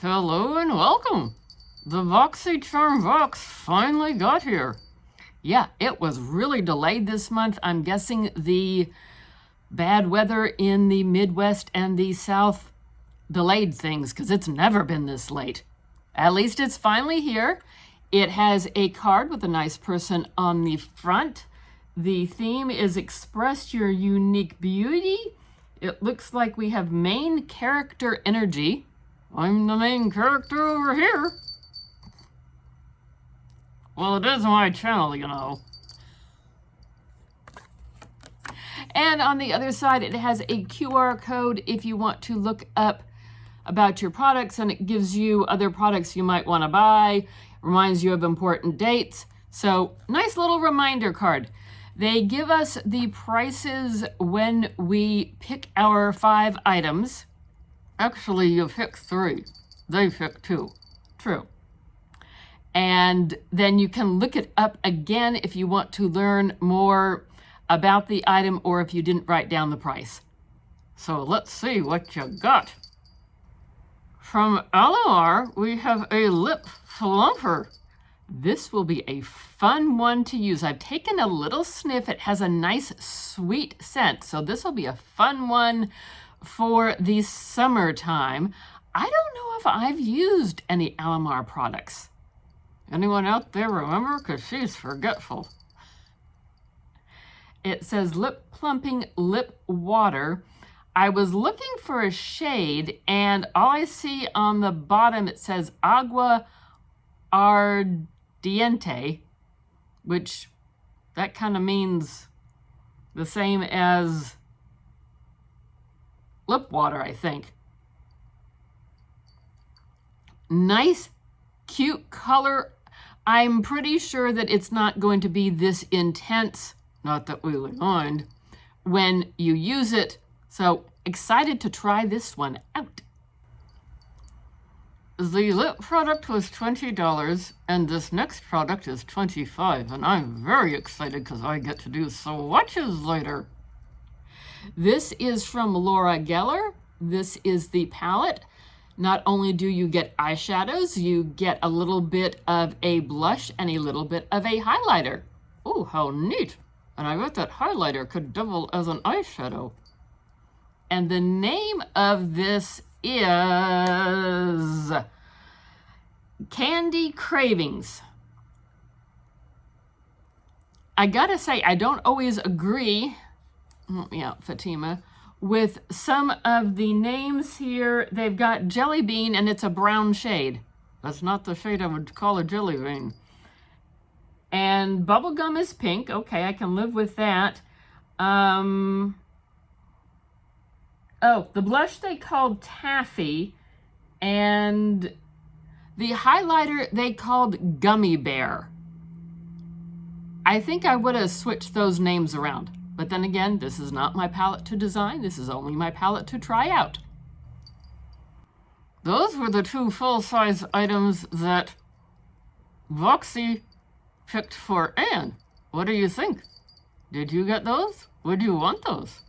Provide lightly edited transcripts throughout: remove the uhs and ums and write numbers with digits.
Hello and welcome. The Boxycharm box finally got here. Yeah, it was really delayed this month. I'm guessing the bad weather in the Midwest and the South delayed things because it's never been this late. At least it's finally here. It has a card with a nice person on the front. The theme is Express Your Unique Beauty. It looks like we have main character energy. I'm the main character over here. Well, it is my channel, you know. And on the other side, it has a QR code if you want to look up about your products, and it gives you other products you might want to buy, reminds you of important dates. So, nice little reminder card. They give us the prices when we pick our 5 items. Actually, you pick 3. They pick 2. True. And then you can look it up again if you want to learn more about the item or if you didn't write down the price. So let's see what you got. From Allure, we have a lip plumper. This will be a fun one to use. I've taken a little sniff. It has a nice sweet scent. So this will be a fun one for the summertime. I don't know if I've used any Allure products. Anyone out there remember? Because she's forgetful. It says lip plumping lip water. I was looking for a shade and all I see on the bottom, it says agua ardiente, which that kind of means the same as lip water, I think. Nice, cute color. I'm pretty sure that it's not going to be this intense, not that we would mind, when you use it. So excited to try this one out. The lip product was $20 and this next product is $25, and I'm very excited because I get to do swatches later. This is from Gellar. This is the palette. Not only do you get eyeshadows, you get a little bit of a blush and a little bit of a highlighter. Oh, how neat. And I bet that highlighter could double as an eyeshadow. And the name of this is Candy Cravings. I gotta say, I don't always agree, yeah, Fatima, with some of the names here. They've got Jelly Bean and it's a brown shade. That's not the shade I would call a jelly bean. And Bubblegum is pink. Okay, I can live with that. Oh, the blush they called Taffy, and the highlighter they called Gummy Bear. I think I would have switched those names around. But then again, this is not my palette to design. This is only my palette to try out. Those were the 2 full-size items that Boxy picked for Anne. What do you think? Did you get those? Would you want those?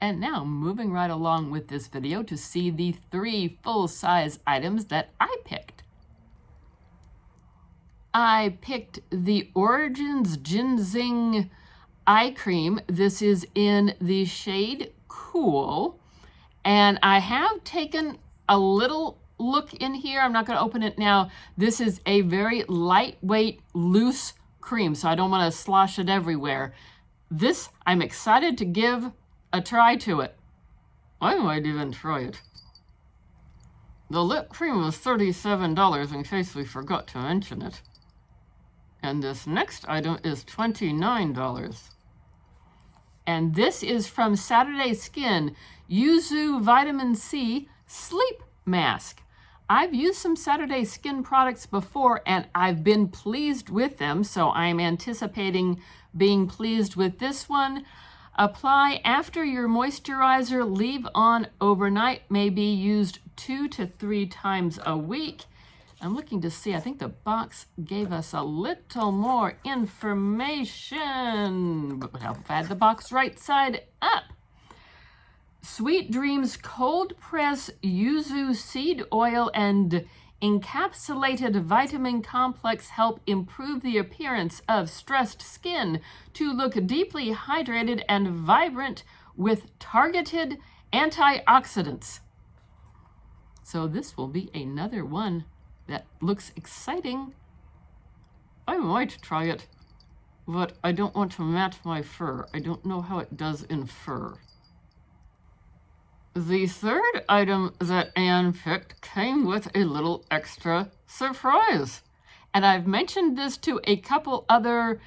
And now, moving right along with this video to see the 3 full-size items that I picked. I picked the Origins Ginseng Eye Cream. This is in the shade Cool. And I have taken a little look in here. I'm not going to open it now. This is a very lightweight, loose cream, so I don't want to slosh it everywhere. This, I'm excited to give a try to it. I might even try it. The lip cream was $37 in case we forgot to mention it. And this next item is $29. And this is from Saturday Skin, Yuzu Vitamin C Sleep Mask. I've used some Saturday Skin products before and I've been pleased with them, so I'm anticipating being pleased with this one. Apply after your moisturizer, leave on overnight, may be used 2 to 3 times a week. I'm looking to see, I think the box gave us a little more information, but I'll add the box right side up. Sweet Dreams Cold Press Yuzu Seed Oil and Encapsulated Vitamin Complex help improve the appearance of stressed skin to look deeply hydrated and vibrant with targeted antioxidants. So this will be another one that looks exciting. I might try it, but I don't want to match my fur. I don't know how it does in fur. The third item that Anne picked came with a little extra surprise. And I've mentioned this to a couple other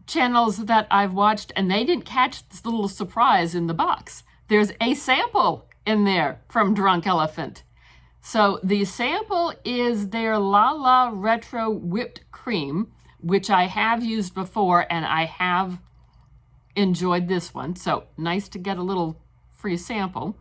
channels that I've watched, and they didn't catch this little surprise in the box. There's a sample in there from Drunk Elephant. So the sample is their La La Retro Whipped Cream, which I have used before, and I have enjoyed this one. So nice to get a little free sample.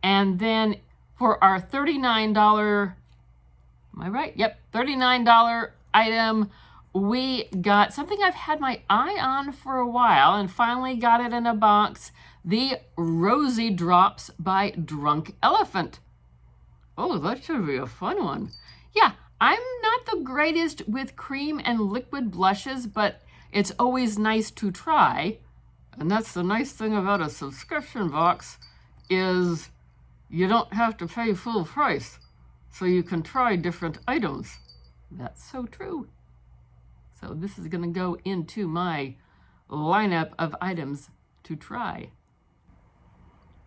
And then for our $39, am I right? Yep, $39 item, we got something I've had my eye on for a while and finally got it in a box, the Rosy Drops by Drunk Elephant. Oh, that should be a fun one. Yeah, I'm not the greatest with cream and liquid blushes, but it's always nice to try. And that's the nice thing about a subscription box is you don't have to pay full price, so you can try different items. That's so true. So this is going to go into my lineup of items to try.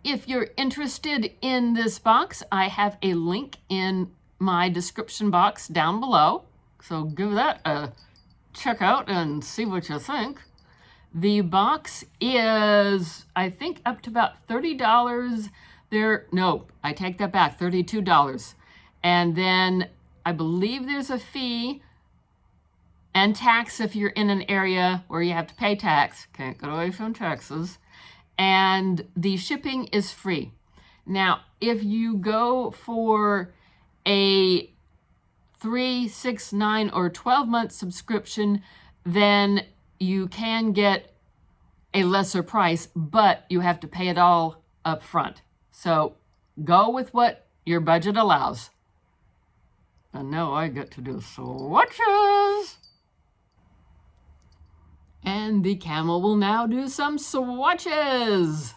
If you're interested in this box, I have a link in my description box down below. So give that a check out and see what you think. The box is, I think, up to about $30. No, I take that back, $32. And then I believe there's a fee and tax if you're in an area where you have to pay tax. Can't get away from taxes. And the shipping is free. Now, if you go for a 3, 6, 9, or 12-month subscription, then you can get a lesser price, but you have to pay it all up front. So go with what your budget allows. And now I get to do swatches. And the camel will now do some swatches.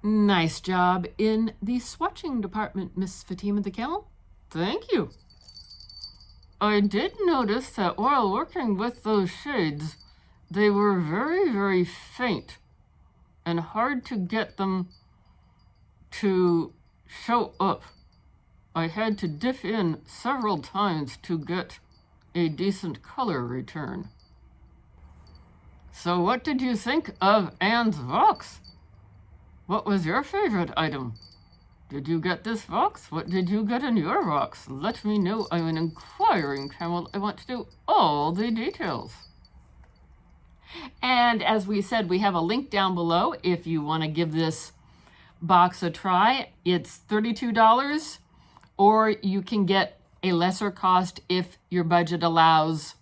Nice job in the swatching department, Miss Fatima the Camel. Thank you. I did notice that while working with those shades, they were very, very faint and hard to get them to show up. I had to dip in several times to get a decent color return. So what did you think of Anne's box? What was your favorite item? Did you get this box? What did you get in your box? Let me know. I'm an inquiring camel. I want to know all the details. And as we said, we have a link down below if you want to give this box a try. It's $32, or you can get a lesser cost if your budget allows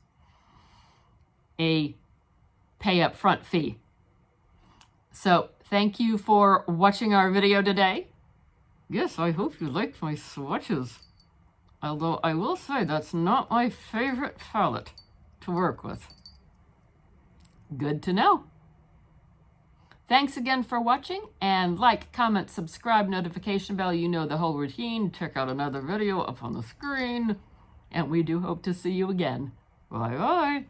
a pay up front fee. So thank you for watching our video today. Yes, I hope you liked my swatches. Although I will say that's not my favorite palette to work with. Good to know. Thanks again for watching, and like, comment, subscribe, notification bell, you know the whole routine. Check out another video up on the screen, and we do hope to see you again. Bye bye.